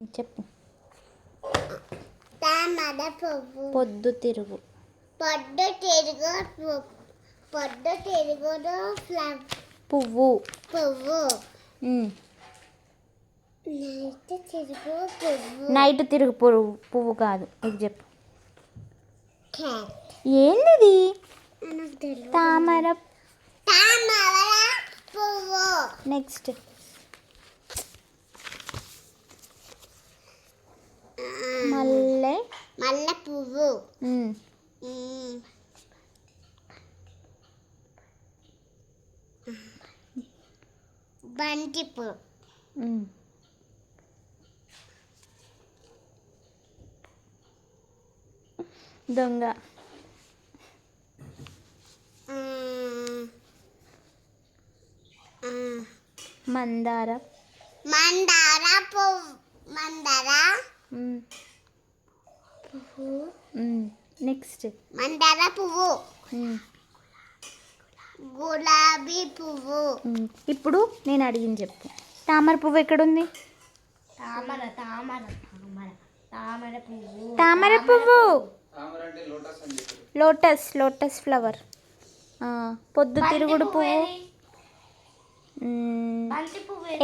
చెప్పు. తామర పువ్వు. పొద్దుతిరుగు. పొద్దుతిరుగు పొద్దుతిరుగుడు పువ్వు. పువ్వు. నైట్ తిరుగు పువ్వు కాదు, ఇది చెప్పు. క్యాట్. ఏంది? తామర పువ్వు. నెక్స్ట్. మల్లె పువ్వు. బంతి పువ్వు. దొంగ. మందార. పువ్వు. నెక్స్ట్. మందార పువ్వు. గులాబీ పువ్వు. ఇప్పుడు నేను అడిగింది చెప్పు. తామర పువ్వు ఎక్కడుంది? తామర పువ్వు. తామర పువ్వు. Lotus flower. పొద్దుతిరుగుడు పువ్వు.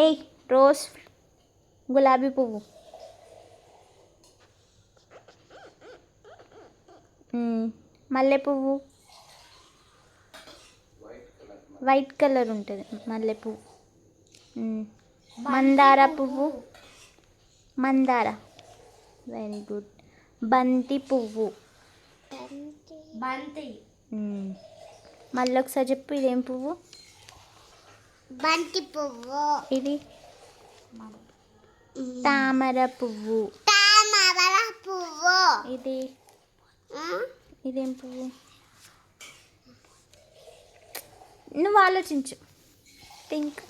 ఏయ్, రోజ్. గులాబీ పువ్వు. మల్లె పువ్వు. వైట్ కలర్ ఉంటుంది మల్లె పువ్వు. మందార పువ్వు. Very good. బంతి పువ్వు. మళ్ళీ ఒకసారి చెప్పు. ఇదేం పువ్వు? బంతి పువ్వు. ఇది తామర పువ్వు. ఇది ఇదేం పువ్వు? నువ్వు ఆలోచించు. థింక్.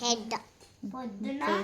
హెడ్.